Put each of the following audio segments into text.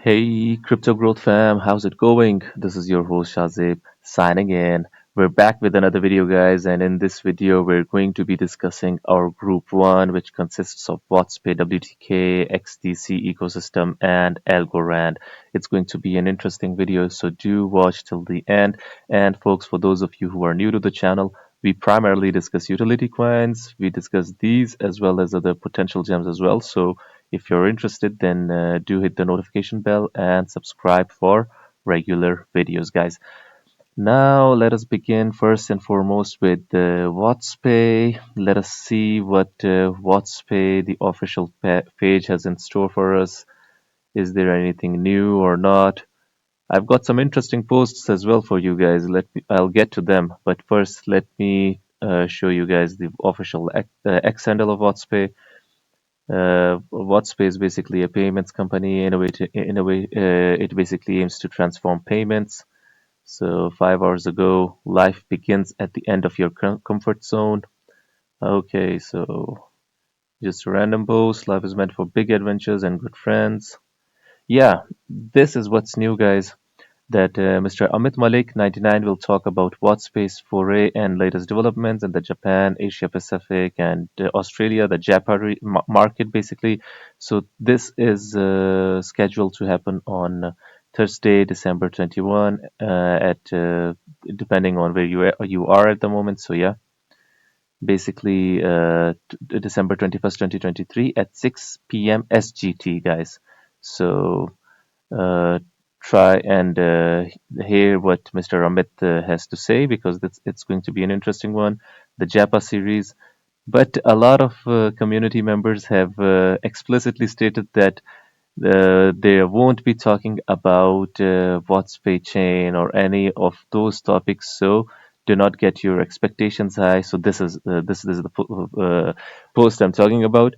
Hey, Crypto Growth fam, how's it going? This is your host Shazib signing in. We're back with another video, guys, and in this video, we're going to be discussing our Group 1, which consists of Wadzpay Wtk, XDC ecosystem, and Algorand. It's going to be an interesting video, so do watch till the end. And, folks, for those of you who are new to the channel, we primarily discuss utility coins. We discuss these as well as other potential gems as well. So, if you're interested, then do hit the notification bell and subscribe for regular videos, guys. Now, let us begin first and foremost with Wadzpay. Let us see what Wadzpay, the official page, has in store for us. Is there anything new or not? I've got some interesting posts as well for you guys. I'll get to them, but first, let me show you guys the official X handle of Wadzpay. Wadzpay is basically a payments company. It basically aims to transform payments. So 5 hours ago, life begins at the end of your comfort zone. Okay, so just a random post. Life is meant for big adventures and good friends. Yeah, this is what's new, guys. That Mr. Amit Malik 99 will talk about Wadzpay's foray and latest developments in the Japan, Asia Pacific, and Australia, the Japan market basically. So this is scheduled to happen on Thursday, December 21, at depending on where you are at the moment. So yeah, basically December 21st, 2023 at 6 p.m. SGT, guys. So uh, try and hear what Mr. Amit has to say because it's going to be an interesting one. The Japa series. But a lot of community members have explicitly stated that they won't be talking about What's chain or any of those topics. So do not get your expectations high. So this is the post I'm talking about.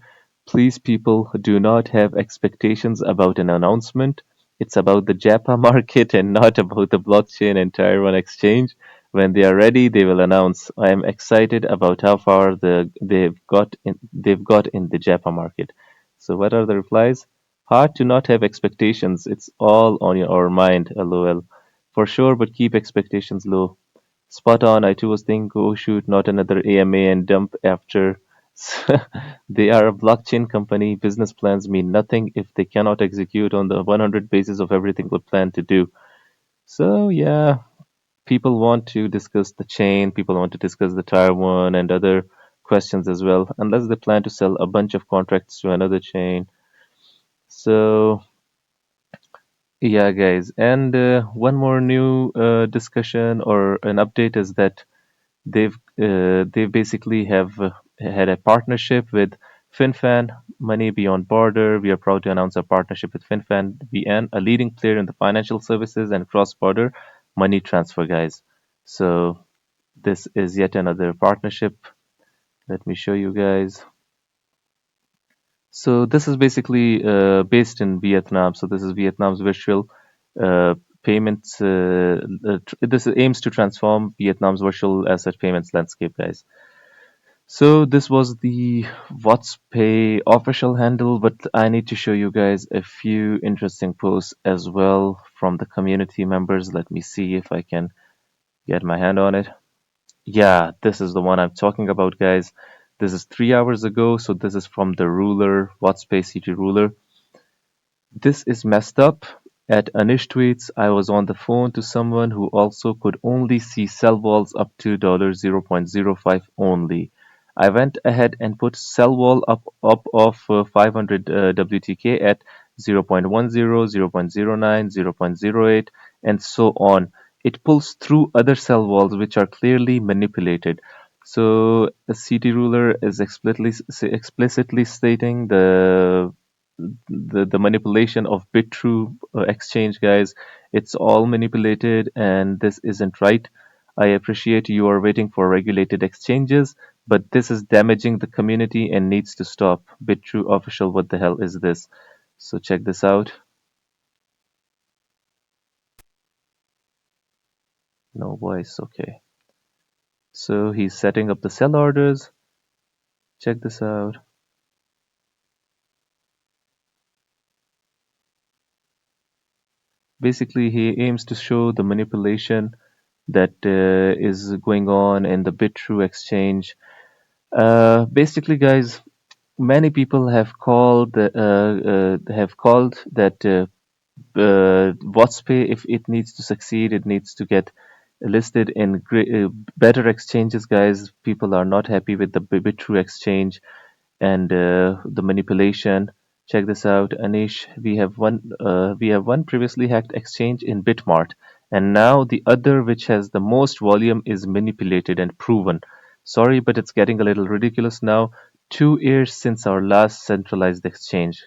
Please, people, do not have expectations about an announcement. It's about the Japa market and not about the blockchain and Tier 1 exchange. When they are ready, they will announce. I am excited about how far they've got in the Japa market. So what are the replies? Hard to not have expectations. It's all on our mind, lol. For sure, but keep expectations low. Spot on. I too was thinking, oh shoot, not another AMA and dump after. They are a blockchain company. Business plans mean nothing if they cannot execute on the 100 basis of everything we plan to do. So yeah, people want to discuss the chain. People want to discuss the Tier 1 and other questions as well, unless they plan to sell a bunch of contracts to another chain. So yeah, guys, and one more new discussion or an update is that they basically have had a partnership with FinFan Money Beyond Border. We are proud to announce our partnership with FinFan BN, a leading player in the financial services and cross-border money transfer, guys. So this is yet another partnership. Let me show you guys. So this is basically based in Vietnam. So this is Vietnam's virtual uh, payments. This aims to transform Vietnam's virtual asset payments landscape, guys. So this was the WhatsPay official handle, but I need to show you guys a few interesting posts as well from the community members. Let me see if I can get my hand on it. Yeah, this is the one I'm talking about, guys. This is 3 hours ago, so this is from the ruler, WhatsPay City ruler. This is messed up. At Anish tweets, I was on the phone to someone who also could only see sell walls up to $0.05 only. I went ahead and put sell wall up of 500 WTK at 0.10, 0.09, 0.08, and so on. It pulls through other sell walls which are clearly manipulated. So a CT ruler is explicitly stating the manipulation of bit-true exchange, guys. It's all manipulated, and this isn't right. I appreciate you are waiting for regulated exchanges, but this is damaging the community and needs to stop. Bit-true official, what the hell is this? So check this out. No voice, okay. So he's setting up the sell orders. Check this out. Basically, he aims to show the manipulation that is going on in the Bitrue exchange. Basically, guys, many people have called that Wadzpay, if it needs to succeed, it needs to get listed in better exchanges, guys. People are not happy with the Bitrue exchange and the manipulation. Check this out, Anish. We have one previously hacked exchange in Bitmart, and now the other, which has the most volume, is manipulated and proven. Sorry, but it's getting a little ridiculous now. 2 years since our last centralized exchange.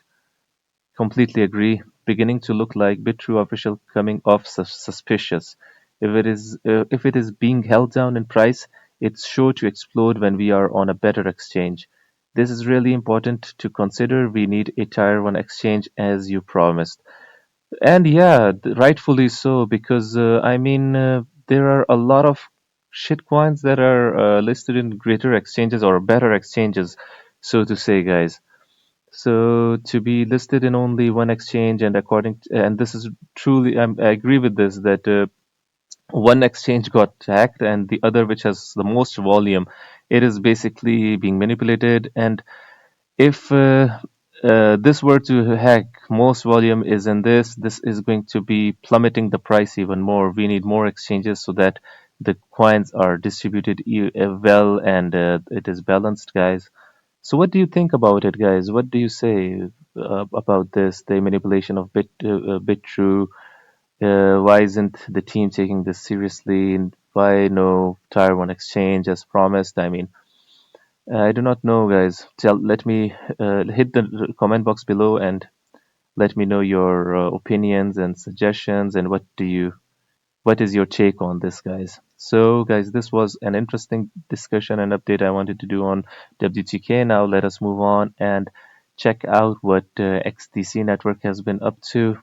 Completely agree. Beginning to look like Bitrue official coming off suspicious. If it is being held down in price, it's sure to explode when we are on a better exchange. This is really important to consider. We need a tier 1 exchange as you promised. And yeah, rightfully so, because there are a lot of shit coins that are listed in greater exchanges or better exchanges, so to say, guys. So to be listed in only one exchange, and this is truly, I agree with this, that one exchange got hacked and the other, which has the most volume, it is basically being manipulated. And if this were to hack, most volume is in this is going to be plummeting the price even more. We need more exchanges so that the coins are distributed well and it is balanced, guys. So what do you think about it, guys? What do you say about this, the manipulation of Bitrue? Why isn't the team taking this seriously? And why no Tier 1 exchange as promised? I do not know, guys. Let me hit the comment box below and let me know your opinions and suggestions and what is your take on this, guys? So, guys, this was an interesting discussion and update I wanted to do on WTK. Now, let us move on and check out what XDC Network has been up to.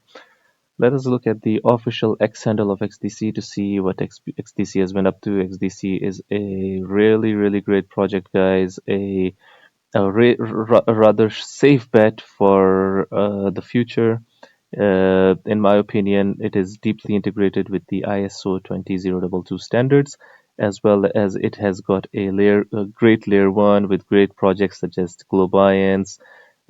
Let us look at the official X handle of XDC to see what XDC has been up to. XDC is a really, really great project, guys. A rather safe bet for the future. In my opinion, it is deeply integrated with the ISO 20022 standards, as well as it has got a great layer one with great projects such as GLOBIANCE,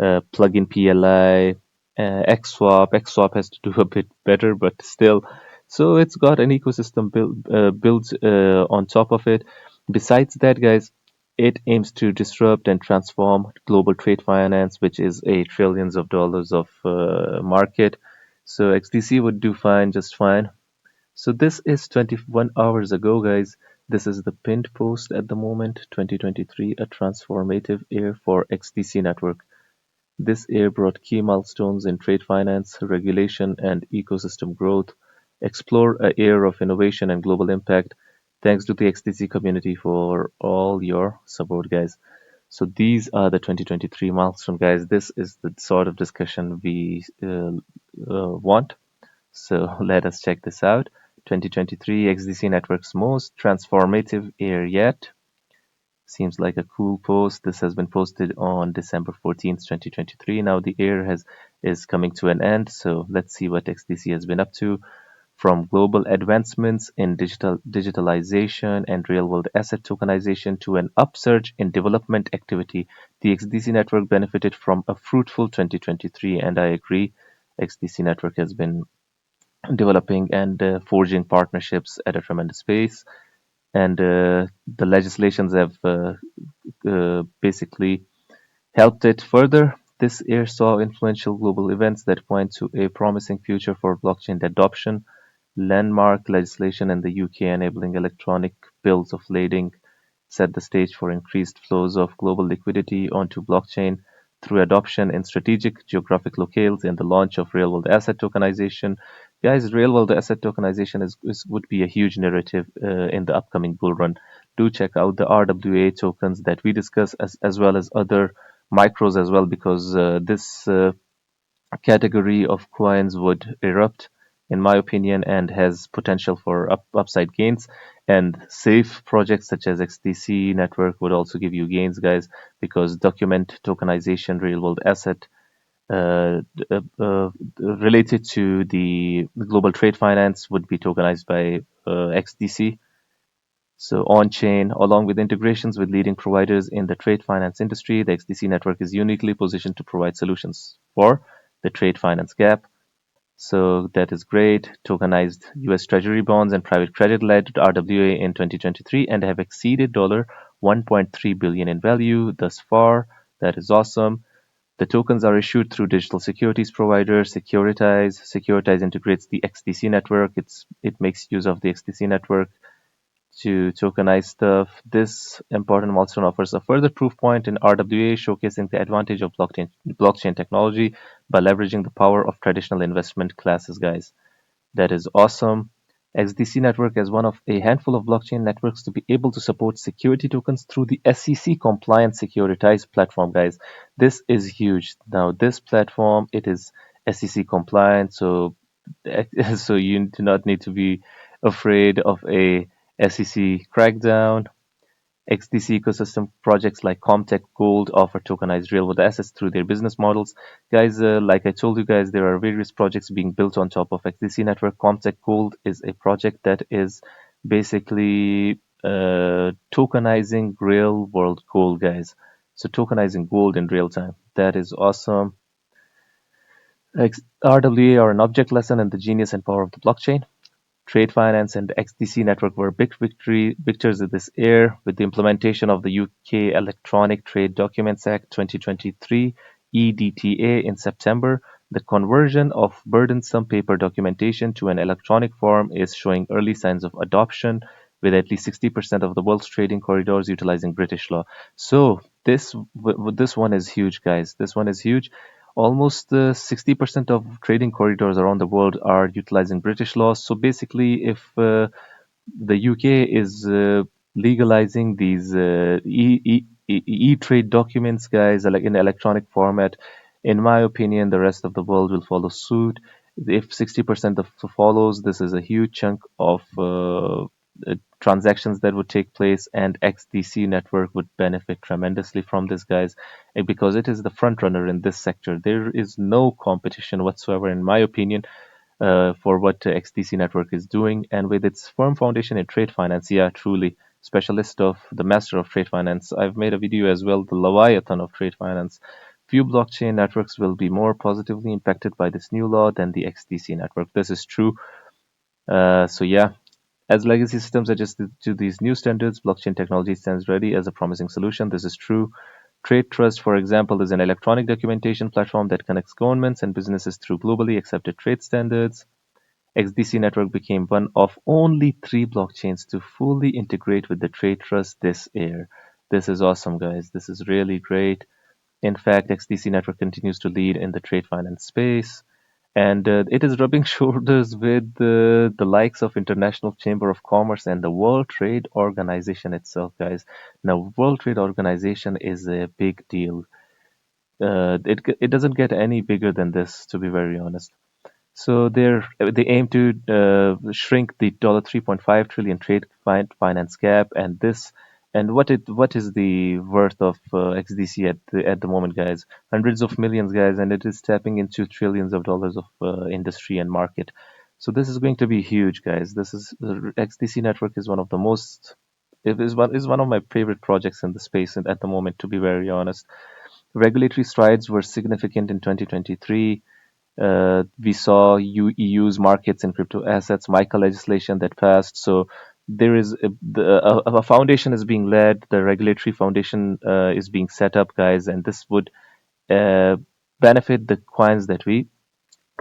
plugin PLI, XSWAP. XSWAP has to do a bit better, but still. So it's got an ecosystem built on top of it. Besides that, guys, it aims to disrupt and transform global trade finance, which is a trillions of dollars of market. So XDC would do fine, just fine. So this is 21 hours ago, guys. This is the pinned post at the moment, 2023, a transformative year for XDC network. This year brought key milestones in trade finance, regulation, and ecosystem growth. Explore a year of innovation and global impact. Thanks to the XDC community for all your support, guys. So these are the 2023 milestones, guys. This is the sort of discussion we want. So let us check this out. 2023 XDC Network's most transformative year yet. Seems like a cool post. This has been posted on December 14th, 2023. Now the year is coming to an end, so let's see what XDC has been up to. From global advancements in digitalization and real-world asset tokenization to an upsurge in development activity, the XDC network benefited from a fruitful 2023, and I agree, XDC network has been developing and forging partnerships at a tremendous pace, and the legislations have basically helped it further. This year saw influential global events that point to a promising future for blockchain adoption. Landmark legislation in the UK enabling electronic bills of lading set the stage for increased flows of global liquidity onto blockchain through adoption in strategic geographic locales and the launch of real-world asset tokenization. Guys, real-world asset tokenization would be a huge narrative in the upcoming bull run. Do check out the RWA tokens that we discuss as well as other micros as well, because this category of coins would erupt, in my opinion, and has potential for upside gains. And safe projects such as XDC network would also give you gains, guys, because document tokenization, real world asset related to the global trade finance would be tokenized by XDC. So on-chain, along with integrations with leading providers in the trade finance industry, the XDC network is uniquely positioned to provide solutions for the trade finance gap. So that is great. Tokenized US Treasury bonds and private credit led RWA in 2023 and have exceeded $1.3 billion in value thus far. That is awesome. The tokens are issued through digital securities provider Securitize. Securitize integrates the XDC network. It makes use of the XDC network to tokenize stuff. This important milestone offers a further proof point in RWA, showcasing the advantage of blockchain technology by leveraging the power of traditional investment classes, guys. That is awesome. XDC network is one of a handful of blockchain networks to be able to support security tokens through the SEC compliant securitized platform, guys. This is huge. Now, this platform, it is SEC compliant, so so you do not need to be afraid of a SEC crackdown. XDC ecosystem projects like Comtech Gold offer tokenized real-world assets through their business models. Guys, like I told you guys, there are various projects being built on top of XDC network. Comtech Gold is a project that is basically tokenizing real-world gold, guys. So tokenizing gold in real time. That is awesome. RWA are an object lesson in the genius and power of the blockchain. Trade finance and the XDC network were big victors of this year with the implementation of the UK Electronic Trade Documents Act 2023 EDTA in September. The conversion of burdensome paper documentation to an electronic form is showing early signs of adoption, with at least 60% of the world's trading corridors utilizing British law. So this one is huge, guys. This one is huge. Almost 60% of trading corridors around the world are utilizing British laws. So basically, if the UK is legalizing these e-trade documents, guys, like in electronic format, in my opinion, the rest of the world will follow suit. If 60% of follows, this is a huge chunk of transactions that would take place, and XDC network would benefit tremendously from this, guys, because it is the front runner in this sector. There is no competition whatsoever, in my opinion, for what XDC network is doing. And with its firm foundation in trade finance, yeah, truly specialist of the master of trade finance. I've made a video as well, the Leviathan of trade finance. Few blockchain networks will be more positively impacted by this new law than the XDC network. This is true. So yeah, as legacy systems adjust to these new standards, blockchain technology stands ready as a promising solution. This is true. Trade Trust, for example, is an electronic documentation platform that connects governments and businesses through globally accepted trade standards. XDC Network became one of only 3 blockchains to fully integrate with the Trade Trust this year. This is awesome, guys. This is really great. In fact, XDC Network continues to lead in the trade finance space, and it is rubbing shoulders with the likes of International Chamber of Commerce and the World Trade Organization itself, guys. Now, World Trade Organization is a big deal. It doesn't get any bigger than this, to be very honest. So they aim to shrink the $3.5 trillion trade finance gap, and what is the worth of XDC at the moment, guys? Hundreds of millions, guys, and it is tapping into trillions of dollars of industry and market. So this is going to be huge, guys. This is the XDC network is one of the most it is one of my favorite projects in the space at the moment, to be very honest. Regulatory strides were significant in 2023. We saw EU's markets in crypto assets, MiCA legislation that passed. So there is a foundation is being led, the regulatory foundation is being set up, guys, and this would uh, benefit the coins that we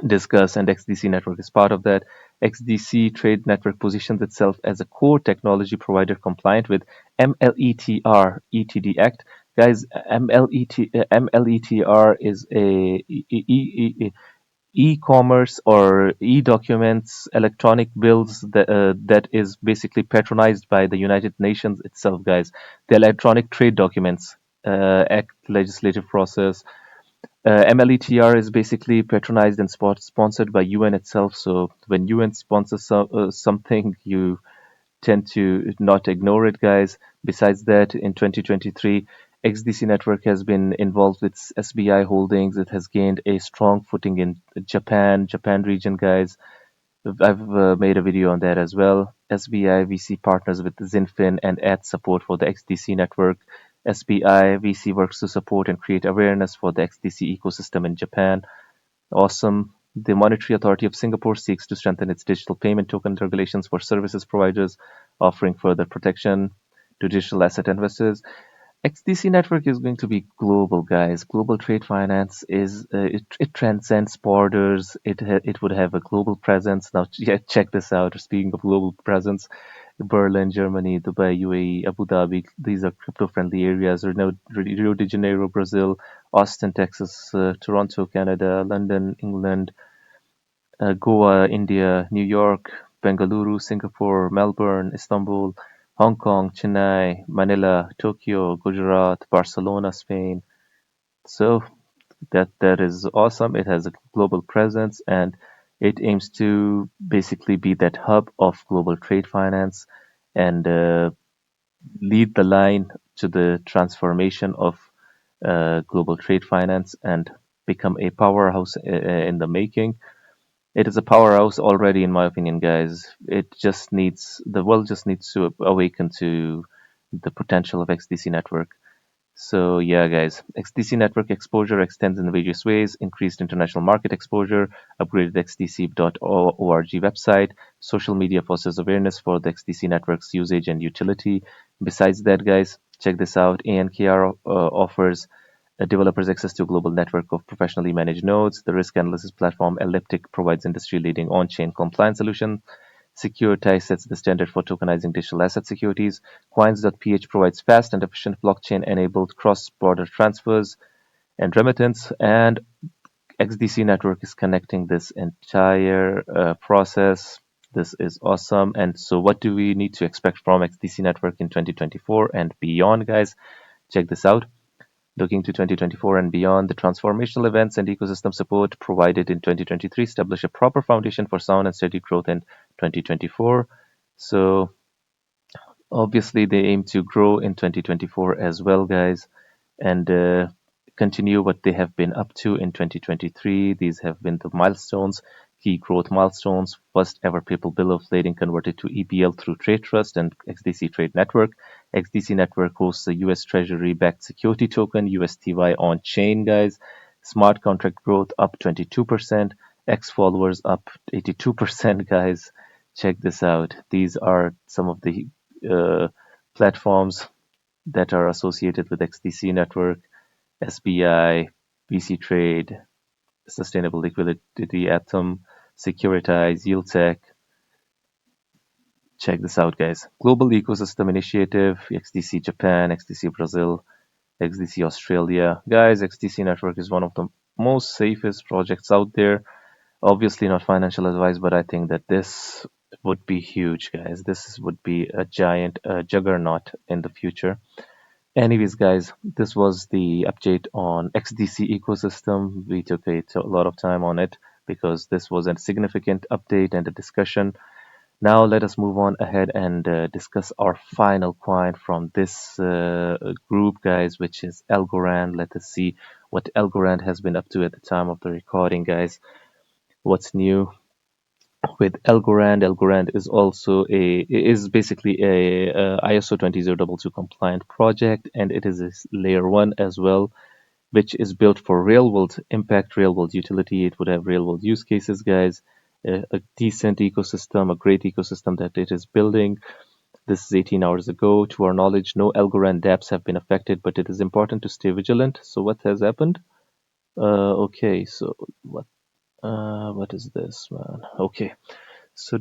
discuss, and XDC network is part of that. XDC Trade Network positions itself as a core technology provider compliant with MLETR ETD Act. Guys, MLETR is a e-commerce or e-documents, electronic bills that is basically patronized by the United Nations itself, guys. The Electronic Trade Documents Act legislative process. MLETR is basically patronized and sponsored by UN itself. So when UN sponsors something, you tend to not ignore it, guys. Besides that, in 2023, XDC Network has been involved with SBI Holdings. It has gained a strong footing in Japan region, guys. I've made a video on that as well. SBI VC partners with Zinfin and adds support for the XDC network. SBI VC works to support and create awareness for the XDC ecosystem in Japan. Awesome. The Monetary Authority of Singapore seeks to strengthen its digital payment token regulations for services providers, offering further protection to digital asset investors. XDC network is going to be global, guys. Global trade finance it transcends borders. It would have a global presence. Now, yeah, check this out. Speaking of global presence, Berlin, Germany, Dubai, UAE, Abu Dhabi. These are crypto-friendly areas. Rio de Janeiro, Brazil, Austin, Texas, Toronto, Canada, London, England, Goa, India, New York, Bengaluru, Singapore, Melbourne, Istanbul, Hong Kong, Chennai, Manila, Tokyo, Gujarat, Barcelona, Spain. So that is awesome. It has a global presence and it aims to basically be that hub of global trade finance and lead the line to the transformation of global trade finance and become a powerhouse in the making. It is a powerhouse already, in my opinion, guys. The world just needs to awaken to the potential of XDC network. So yeah, guys, XDC network exposure extends in various ways: increased international market exposure, upgraded xdc.org website, social media fosters awareness for the XDC network's usage and utility. Besides that, guys, check this out: ANKR offers developers access to a global network of professionally managed nodes. The risk analysis platform Elliptic provides industry-leading on-chain compliance solution. Securitize sets the standard for tokenizing digital asset securities. Coins.ph provides fast and efficient blockchain-enabled cross-border transfers and remittance. And XDC network is connecting this entire process. This is awesome. And so what do we need to expect from XDC network in 2024 and beyond, guys? Check this out. Looking to 2024 and beyond, the transformational events and ecosystem support provided in 2023 establish a proper foundation for sound and steady growth in 2024. So obviously they aim to grow in 2024 as well, guys, and continue what they have been up to in 2023. These have been the milestones, key growth milestones: first ever paper bill of lading converted to EBL through Trade Trust and XDC Trade Network. XDC Network hosts a US Treasury backed security token, USTY on chain, guys. Smart contract growth up 22%, X followers up 82%, guys. Check this out. These are some of the platforms that are associated with XDC Network: SBI, VC Trade, Sustainable Liquidity, Atom, Securitize, YieldTech. Check this out, guys. Global Ecosystem Initiative, XDC Japan, XDC Brazil, XDC Australia. Guys, XDC Network is one of the most safest projects out there. Obviously not financial advice, but I think that this would be huge, guys. This would be a giant juggernaut in the future. Anyways, guys, this was the update on XDC ecosystem. We took a lot of time on it because this was a significant update and a discussion. Now let us move on ahead and discuss our final coin from this group, guys, which is Algorand. Let us see what Algorand has been up to at the time of the recording, guys. What's new with Algorand? Algorand is basically a ISO 20022 compliant project, and it is a layer 1 as well, which is built for real world impact, real world utility. It would have real world use cases, guys. A decent ecosystem, a great ecosystem that it is building. This is 18 hours ago. To our knowledge, no Algorand dApps have been affected, but it is important to stay vigilant. So what has happened? Okay, so what is this, man? Okay, so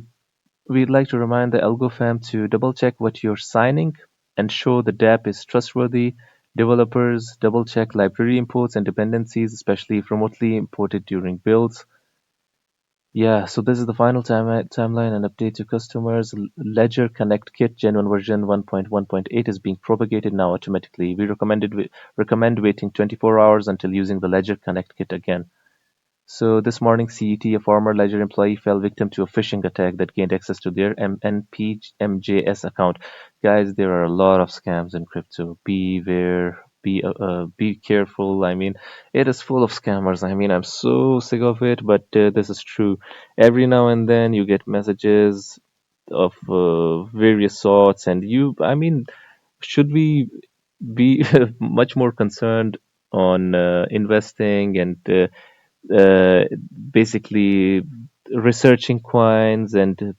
we'd like to remind the Algo fam to double check what you're signing, ensure the dApp is trustworthy. Developers double check library imports and dependencies, especially if remotely imported during builds. Yeah, so this is the final timeline and update to customers. Ledger Connect Kit Genuine version 1.1.8 is being propagated now automatically. We recommend waiting 24 hours until using the Ledger Connect Kit again. So this morning, CET, a former Ledger employee, fell victim to a phishing attack that gained access to their NPMJS account. Guys, there are a lot of scams in crypto. Beware, be careful. I mean, it is full of scammers. I mean, I'm so sick of it, but this is true. Every now and then you get messages of various sorts, and I mean, should we be much more concerned on investing and uh, basically researching coins and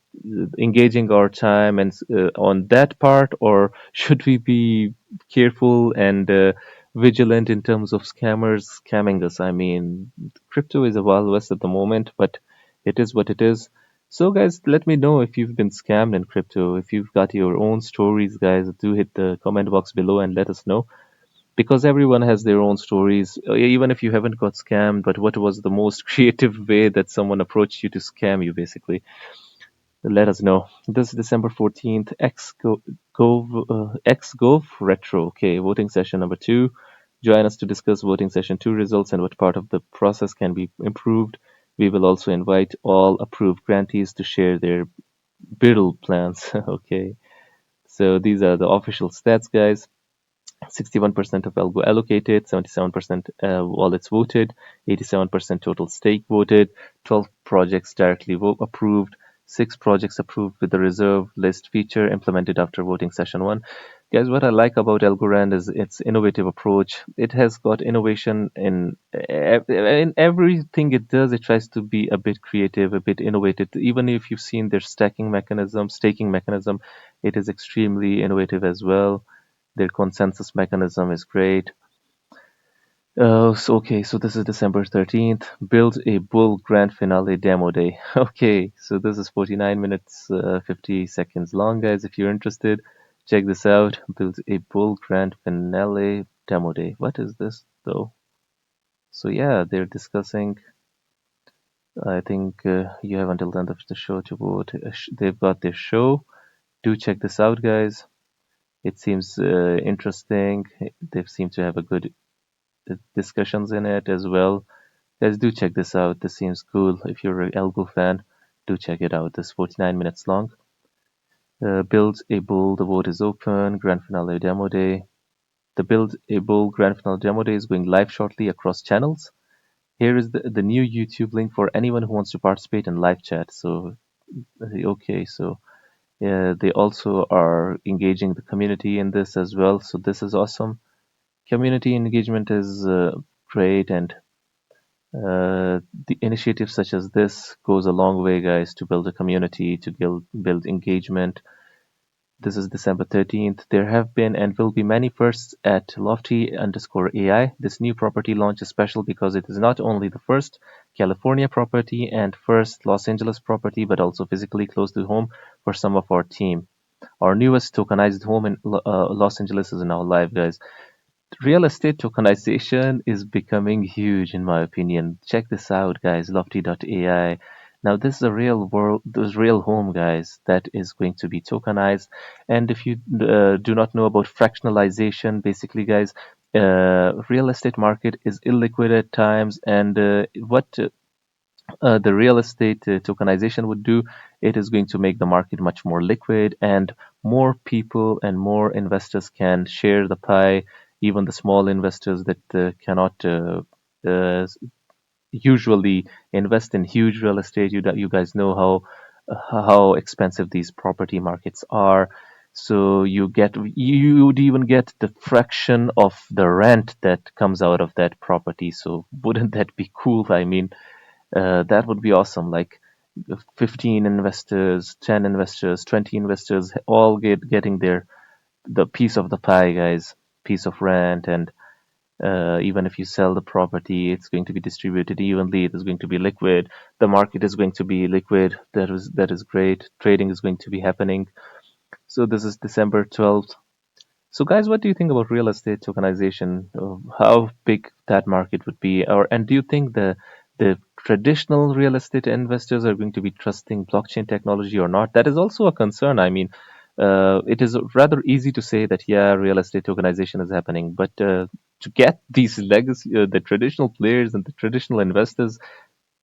engaging our time and on that part, or should we be careful and vigilant in terms of scammers scamming us? I mean, crypto is a wild west at the moment, but it is what it is. So, guys, let me know if you've been scammed in crypto. If you've got your own stories, guys, do hit the comment box below and let us know, because everyone has their own stories. Even if you haven't got scammed, but what was the most creative way that someone approached you to scam you, basically? Let us know. This is December 14th, XGov Retro. Okay, voting session number 2. Join us to discuss voting session 2 results and what part of the process can be improved. We will also invite all approved grantees to share their BIDL plans. Okay, so these are the official stats, guys. 61% of Algo allocated, 77% wallets voted, 87% total stake voted, 12 projects directly approved, 6 projects approved with the reserve list feature implemented after voting session 1. Guys, what I like about Algorand is its innovative approach. It has got innovation in everything it does. It tries to be a bit creative, a bit innovative. Even if you've seen their staking mechanism, it is extremely innovative as well. Their consensus mechanism is great. So this is December 13th. Build a bull grand finale demo day. Okay, so this is 49 minutes, 50 seconds long, guys. If you're interested, check this out. Build a bull grand finale demo day. What is this, though? So yeah, they're discussing. I think you have until the end of the show to vote. They've got their show. Do check this out, guys. It seems interesting. They seem to have a good discussions in it as well. Guys, do check this out. This seems cool. If you're an Algo fan, do check it out. This is 49 minutes long. Build a Bull, the vote is open. Grand Finale Demo Day. The Build a Bull Grand Finale Demo Day is going live shortly across channels. Here is the new YouTube link for anyone who wants to participate in live chat. So, okay, so they also are engaging the community in this as well. So this is awesome. Community engagement is great, and the initiatives such as this goes a long way, guys, to build a community, to build engagement. This is December 13th. There have been and will be many firsts at Lofty_AI. This new property launch is special because it is not only the first California property and first Los Angeles property, but also physically close to home for some of our team. Our newest tokenized home in Los Angeles is now live, guys. Real estate tokenization is becoming huge, in my opinion. Check this out, guys. Lofty.ai. Now, this is a real world, this real home, guys, that is going to be tokenized. And if you do not know about fractionalization, basically, guys, real estate market is illiquid at times, and what the real estate tokenization would do, it is going to make the market much more liquid, and more people and more investors can share the pie. Even the small investors that cannot uh, usually invest in huge real estate. You guys know how expensive these property markets are. So you would even get the fraction of the rent that comes out of that property. So wouldn't that be cool? I mean, that would be awesome. Like 15 investors, 10 investors, 20 investors, all getting the piece of the pie, guys, piece of rent. And even if you sell the property, it's going to be distributed evenly. It is going to be liquid. The market is going to be liquid. That is great. Trading is going to be happening. So this is December 12th. So, guys, what do you think about real estate tokenization? How big that market would be, and do you think the traditional real estate investors are going to be trusting blockchain technology or not? That is also a concern. I mean, it is rather easy to say that yeah, real estate tokenization is happening, but to get these legacy, the traditional players and the traditional investors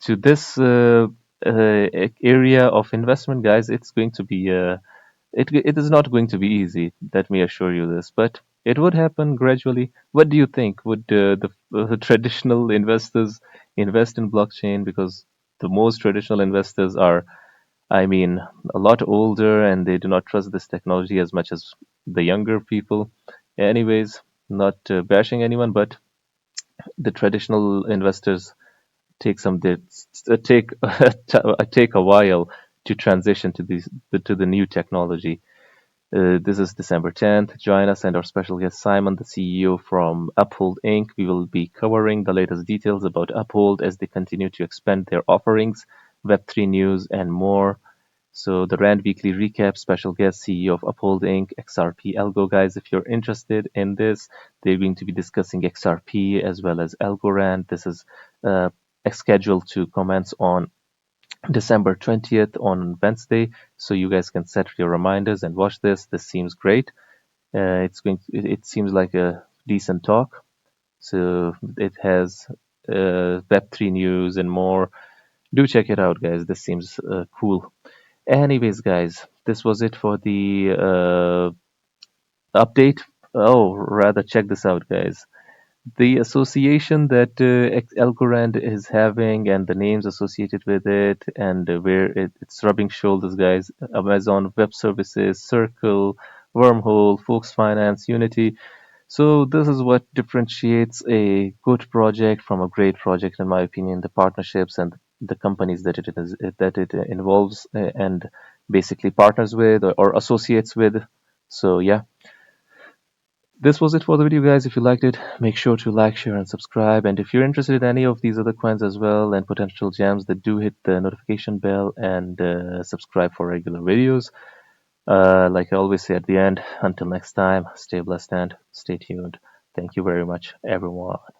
to this area of investment, guys, it's going to be it is not going to be easy. Let me assure you this. But It would happen gradually. What do you think? Would the traditional investors invest in blockchain? Because the most traditional investors are, I mean, a lot older and they do not trust this technology as much as the younger people. Anyways, not bashing anyone, but the traditional investors take some take take a while to transition to the new technology. This is December 10th. Join us and our special guest Simon, the CEO from Uphold Inc. We will be covering the latest details about Uphold as they continue to expand their offerings, Web3 news, and more. So the Rand Weekly Recap, special guest CEO of Uphold Inc., XRP Algo. Guys, if you're interested in this, they're going to be discussing XRP as well as Algorand. This is uh, scheduled to commence on December 20th on Wednesday. So you guys can set your reminders and watch this. This seems great. It seems like a decent talk. So it has Web3 news and more. Do check it out, guys. This seems cool. Anyways, guys, this was it for the update. Oh, rather, check this out, guys. The association that Algorand is having and the names associated with it and where it's rubbing shoulders, guys. Amazon Web Services, Circle, Wormhole, Fox Finance, Unity. So this is what differentiates a good project from a great project, in my opinion. The partnerships and the companies that it involves and basically partners with or associates with. So yeah, this was it for the video, guys. If you liked it, make sure to like, share, and subscribe. And if you're interested in any of these other coins as well and potential gems, then do hit the notification bell and subscribe for regular videos. Like I always say at the end, until next time, stay blessed and stay tuned. Thank you very much, everyone.